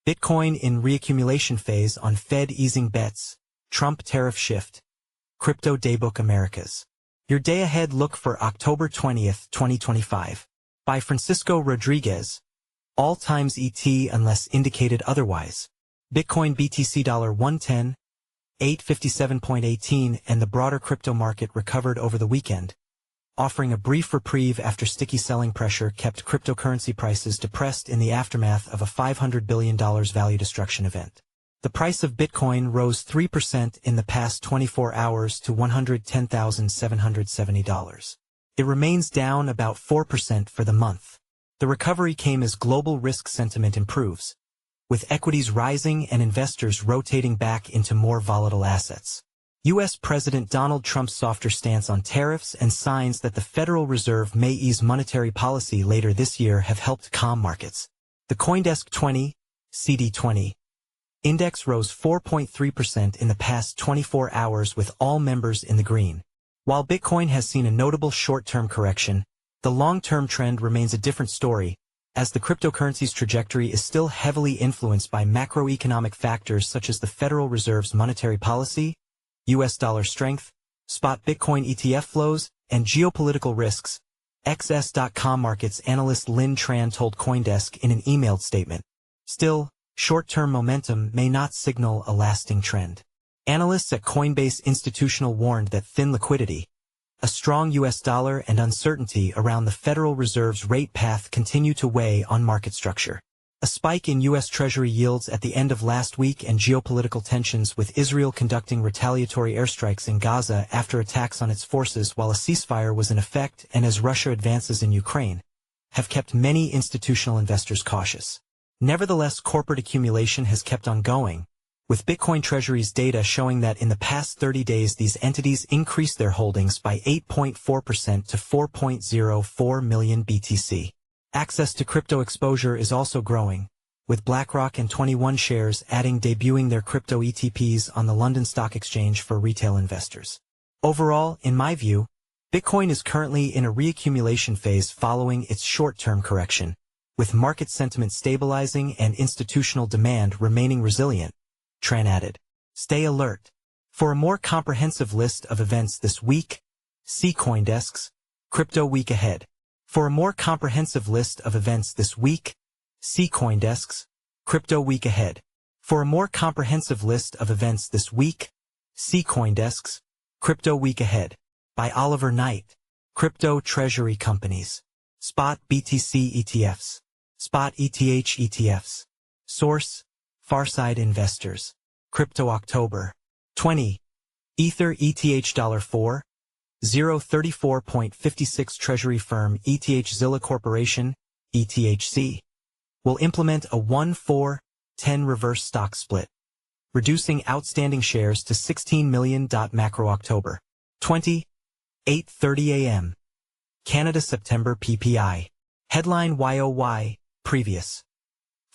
Bitcoin in reaccumulation phase on Fed easing bets, Trump tariff shift. Crypto Daybook Americas. Your day ahead look for October 20th, 2025. By Francisco Rodrigues. All times ET unless indicated otherwise. Bitcoin BTC $110, 857.18 and the broader crypto market recovered over the weekend, offering a brief reprieve after sticky selling pressure kept cryptocurrency prices depressed in the aftermath of a $500 billion value destruction event. The price of Bitcoin rose 3% in the past 24 hours to $110,770. It remains down about 4% for the month. The recovery came as global risk sentiment improves, with equities rising and investors rotating back into more volatile assets. U.S. President Donald Trump's softer stance on tariffs and signs that the Federal Reserve may ease monetary policy later this year have helped calm markets. The CoinDesk 20, CD20, index rose 4.3% in the past 24 hours with all members in the green. While Bitcoin has seen a notable short-term correction, the long-term trend remains a different story, as the cryptocurrency's trajectory is still heavily influenced by macroeconomic factors such as the Federal Reserve's monetary policy, U.S. dollar strength, spot Bitcoin ETF flows, and geopolitical risks. XS.com markets analyst Lynn Tran told CoinDesk in an emailed statement. Still, short-term momentum may not signal a lasting trend. Analysts at Coinbase Institutional warned that thin liquidity, a strong U.S. dollar and uncertainty around the Federal Reserve's rate path continue to weigh on market structure. A spike in U.S. Treasury yields at the end of last week and geopolitical tensions with Israel conducting retaliatory airstrikes in Gaza after attacks on its forces while a ceasefire was in effect and as Russia advances in Ukraine, have kept many institutional investors cautious. Nevertheless, corporate accumulation has kept on going, with Bitcoin Treasury's data showing that in the past 30 days these entities increased their holdings by 8.4% to 4.04 million BTC. Access to crypto exposure is also growing, with BlackRock and 21 Shares debuting their crypto ETPs on the London Stock Exchange for retail investors. Overall, in my view, Bitcoin is currently in a reaccumulation phase following its short-term correction, with market sentiment stabilizing and institutional demand remaining resilient. Tran added. Stay alert. For a more comprehensive list of events this week, see CoinDesk's Crypto Week Ahead. For a more comprehensive list of events this week, see CoinDesk's Crypto Week Ahead. For a more comprehensive list of events this week, see CoinDesk's Crypto Week Ahead. By Oliver Knight. Crypto Treasury Companies. Spot BTC ETFs. Spot ETH ETFs. Source, Farside Investors. Crypto October 20. Ether ETH $4. 0.3456 Treasury firm ETH Corporation, ETHC, will implement a 1-4-10 reverse stock split, reducing outstanding shares to 16 million. Macro October 20, 8:30 a.m. Canada September PPI. Headline YOY, previous.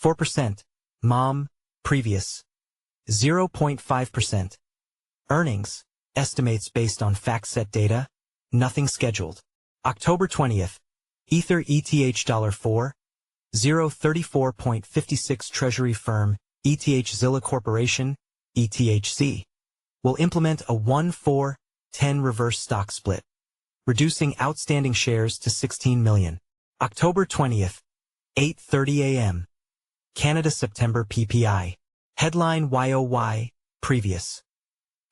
4%, MOM, previous. 0.5%. Earnings. Estimates based on FactSet data, nothing scheduled. October 20th, Ether ETH $4, 0.3456 Treasury firm, ETH Corporation, ETHC, will implement a 1-4-10 reverse stock split, reducing outstanding shares to 16 million. October 20th, 8:30 a.m. Canada September PPI. Headline YOY, previous.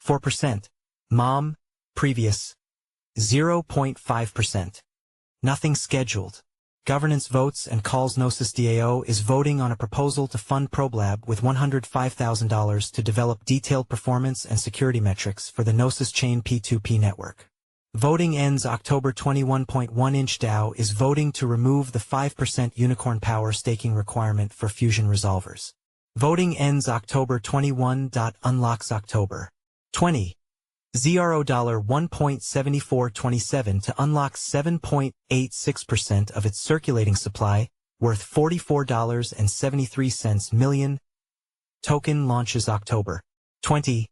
4%. MOM, previous. 0.5%. Nothing scheduled. Governance votes and calls. Gnosis DAO is voting on a proposal to fund ProBlab with $105,000 to develop detailed performance and security metrics for the Gnosis Chain P2P network. Voting ends October 21. Inch DAO is voting to remove the 5% unicorn power staking requirement for Fusion resolvers. Voting ends October 21. Unlocks October 20. ZRO $1.7427 to unlock 7.86% of its circulating supply, worth $44.73 million. Token launches October 20.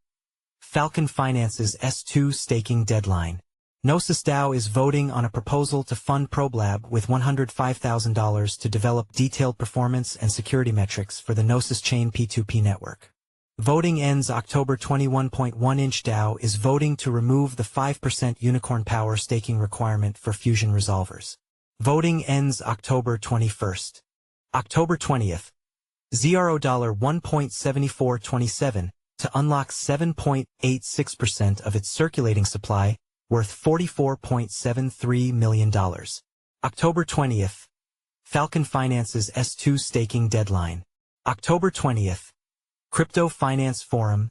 Falcon Finance's S2 staking deadline. Gnosis DAO is voting on a proposal to fund ProBlab with $105,000 to develop detailed performance and security metrics for the Gnosis Chain P2P network. Voting ends October 21.1-inch DAO is voting to remove the 5% unicorn power staking requirement for Fusion resolvers. Voting ends October 21st. October 20th. $0 $1.7427 to unlock 7.86% of its circulating supply, worth $44.73 million. October 20th. Falcon Finance's S2 staking deadline. October 20th. Crypto Finance Forum,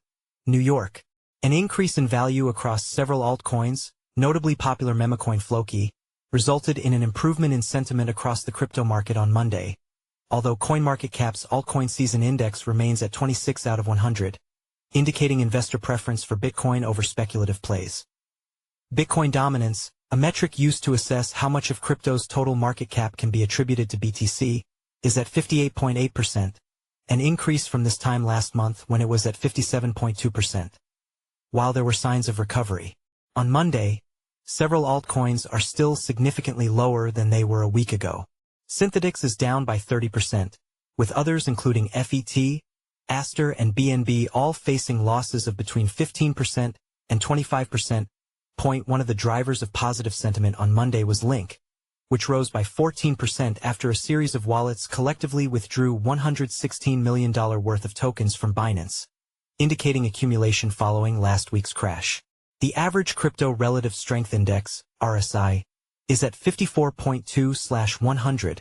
New York. An increase in value across several altcoins, notably popular memecoin Floki, resulted in an improvement in sentiment across the crypto market on Monday, although CoinMarketCap's altcoin season index remains at 26 out of 100, indicating investor preference for Bitcoin over speculative plays. Bitcoin dominance, a metric used to assess how much of crypto's total market cap can be attributed to BTC, is at 58.8%, an increase from this time last month when it was at 57.2%. While there were signs of recovery, on Monday, several altcoins are still significantly lower than they were a week ago. Synthetix is down by 30%, with others including FET, Aster and BNB all facing losses of between 15% and 25%. One of the drivers of positive sentiment on Monday was Link, which rose by 14% after a series of wallets collectively withdrew $116 million worth of tokens from Binance, indicating accumulation following last week's crash. The average crypto relative strength index, RSI, is at 54.2/100,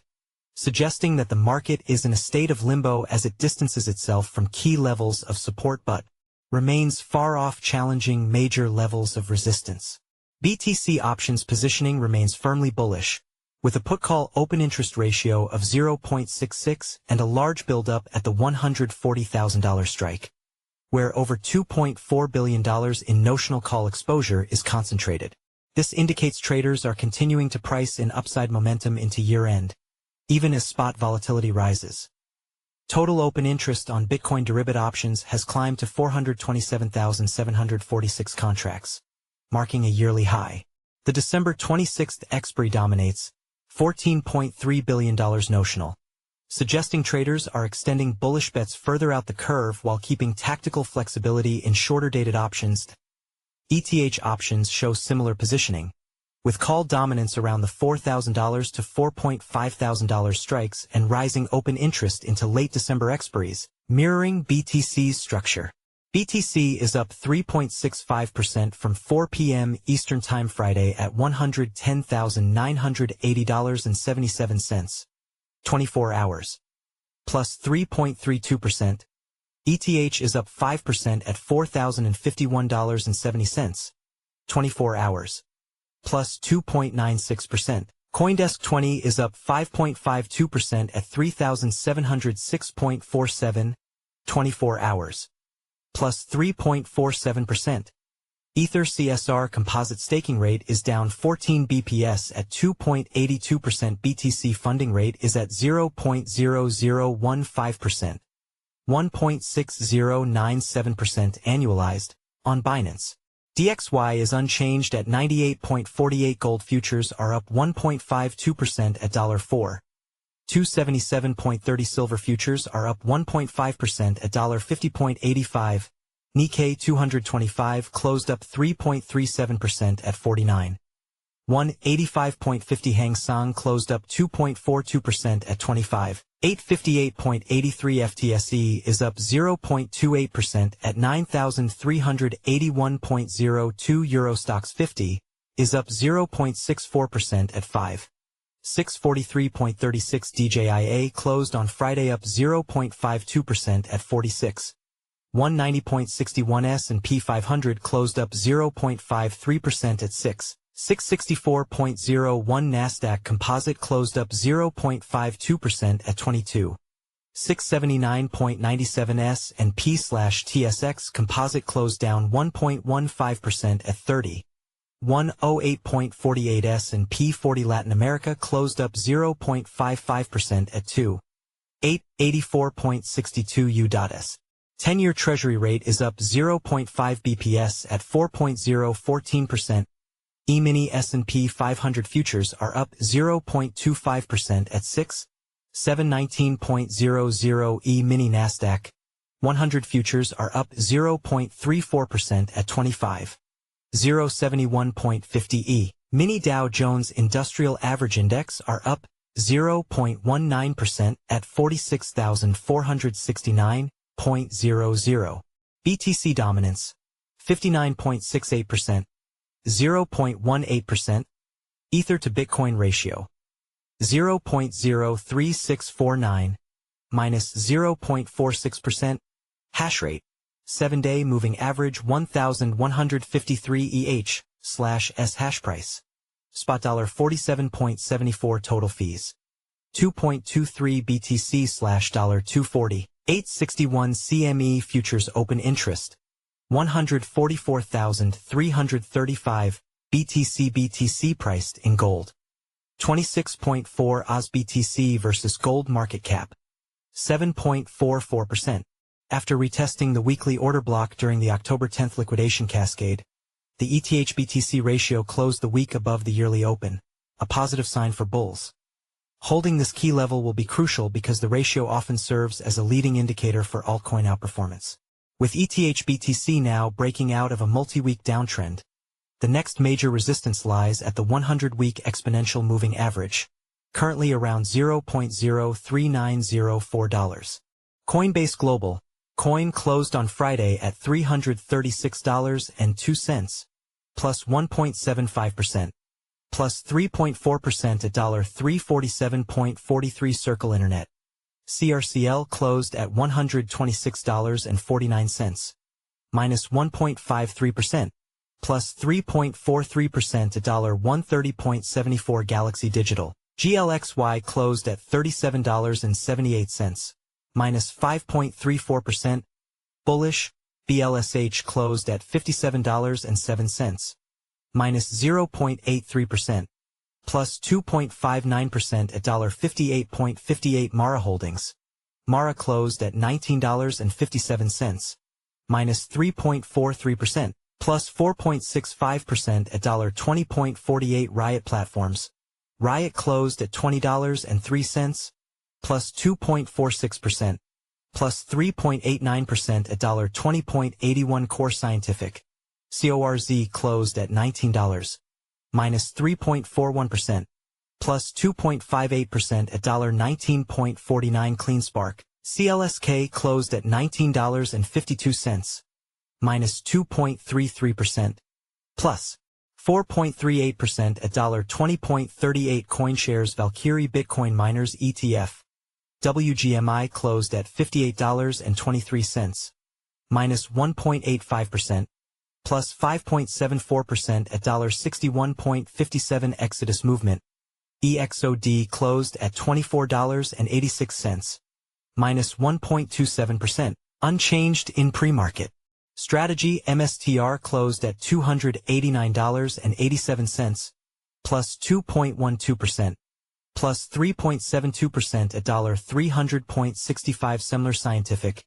suggesting that the market is in a state of limbo as it distances itself from key levels of support but remains far off challenging major levels of resistance. BTC options positioning remains firmly bullish, with a put-call open interest ratio of 0.66 and a large buildup at the $140,000 strike, where over $2.4 billion in notional call exposure is concentrated. This indicates traders are continuing to price in upside momentum into year-end, even as spot volatility rises. Total open interest on Bitcoin derivative options has climbed to 427,746 contracts, marking a yearly high. The December 26th expiry dominates, $14.3 billion notional, suggesting traders are extending bullish bets further out the curve while keeping tactical flexibility in shorter-dated options. ETH options show similar positioning, with call dominance around the $4,000 to $4,500 strikes and rising open interest into late December expiries, mirroring BTC's structure. BTC is up 3.65% from 4 p.m. Eastern Time Friday at $110,980.77, 24 hours, plus 3.32%. ETH is up 5% at $4,051.70, 24 hours, plus 2.96%. CoinDesk 20 is up 5.52% at $3,706.47, 24 hours, plus 3.47%. Ether CSR composite staking rate is down 14 BPS at 2.82%. BTC funding rate is at 0.0015%, 1.6097% annualized, on Binance. DXY is unchanged at 98.48. Gold futures are up 1.52% at $4. 277.30. Silver futures are up 1.5% at $50.85. Nikkei 225 closed up 3.37% at 49. 185.50. Hang Seng closed up 2.42% at 25. 858.83. FTSE is up 0.28% at 9,381.02. Eurostoxx 50 is up 0.64% at 5. 643.36. DJIA closed on Friday up 0.52% at 46. 190.61. S&P 500 closed up 0.53% at 6. 664.01. Nasdaq Composite closed up 0.52% at 22. 679.97. S&P/TSX Composite closed down 1.15% at 30. 108.48. S&P 40. Latin America closed up 0.55% at 2. 884.62. U.S. 10-year Treasury rate is up 0.5 BPS at 4.014%. E-mini S&P 500 futures are up 0.25% at 6,719.00. E-mini Nasdaq 100 futures are up 0.34% at 25,071.50. E-mini Dow Jones Industrial Average Index are up 0.19% at 46,469.00. BTC Dominance 59.68%, 0.18%. Ether to Bitcoin ratio 0.03649, minus 0.46%. Hash rate 7-day moving average 1,153 EH/S. Hash price spot $47.74. Total fees 2.23 BTC/$240. 861 CME futures open interest 144,335 BTC priced in gold 26.4 Oz BTC versus gold market cap 7.44%. After retesting the weekly order block during the October 10th liquidation cascade, the ETH-BTC ratio closed the week above the yearly open, a positive sign for bulls. Holding this key level will be crucial because the ratio often serves as a leading indicator for altcoin outperformance. With ETH-BTC now breaking out of a multi-week downtrend, the next major resistance lies at the 100-week exponential moving average, currently around $0.03904. Coinbase Global Coin closed on Friday at $336.02, plus 1.75%, plus 3.4% at $347.43. Circle Internet CRCL closed at $126.49, minus 1.53%, plus 3.43% at $130.74. Galaxy Digital GLXY closed at $37.78, minus 5.34%. Bullish BLSH closed at $57.07, minus 0.83%, plus 2.59% at $58.58. Mara Holdings Mara closed at $19.57, minus 3.43%, plus 4.65% at $20.48. Riot Platforms Riot closed at $20.03, plus 2.46%, plus 3.89% at $20.81. Core Scientific CORZ closed at $19, minus 3.41%, plus 2.58% at $19.49. CleanSpark CLSK closed at $19.52, minus 2.33%, plus 4.38% at $20.38. CoinShares Valkyrie Bitcoin Miners ETF WGMI closed at $58.23, minus 1.85%, plus 5.74% at $61.57. Exodus Movement EXOD closed at $24.86, minus 1.27%, unchanged in pre-market. Strategy MSTR closed at $289.87, plus 2.12%, plus 3.72% at $300.65. Semler Scientific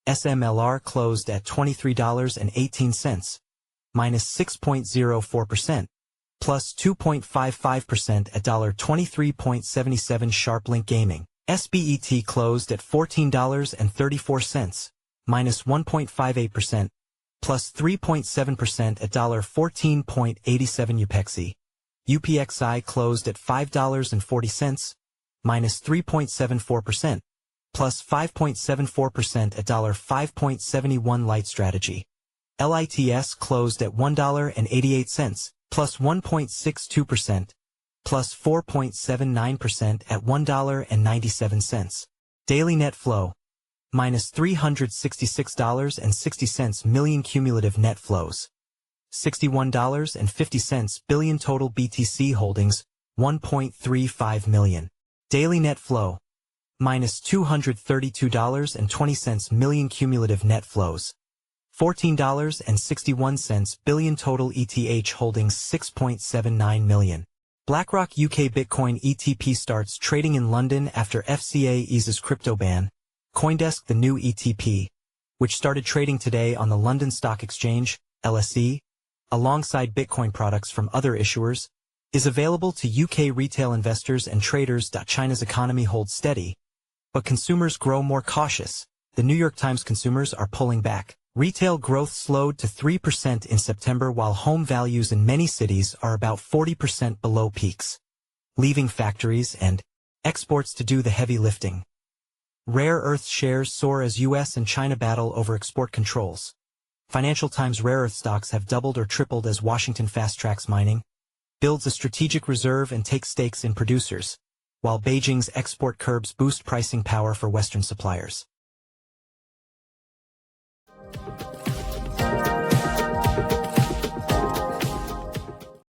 SMLR closed at $23.18, minus 6.04%, plus 2.55% at $23.77. SharpLink Gaming SBET closed at $14.34, minus 1.58%, plus 3.7% at $14.87. Upexi UPXI closed at $5.40, minus 3.74%, plus 5.74% at $5.71. Light Strategy LITS closed at $1.88, plus 1.62%, plus 4.79% at $1.97. Daily net flow minus $366.60 million. Cumulative net flows $61.50 billion. Total BTC holdings 1.35 million. Daily net flow minus $232.20 million. Cumulative net flows $14.61 billion. Total ETH holdings 6.79 million. BlackRock UK Bitcoin ETP starts trading in London after FCA eases crypto ban. CoinDesk the new ETP, which started trading today on the London Stock Exchange, LSE, alongside Bitcoin products from other issuers, is available to UK retail investors and traders. China's economy holds steady, but consumers grow more cautious. The New York Times consumers are pulling back. Retail growth slowed to 3% in September, while home values in many cities are about 40% below peaks, leaving factories and exports to do the heavy lifting. Rare earth shares soar as US and China battle over export controls. Financial Times rare earth stocks have doubled or tripled as Washington fast-tracks mining, builds a strategic reserve and takes stakes in producers, while Beijing's export curbs boost pricing power for Western suppliers.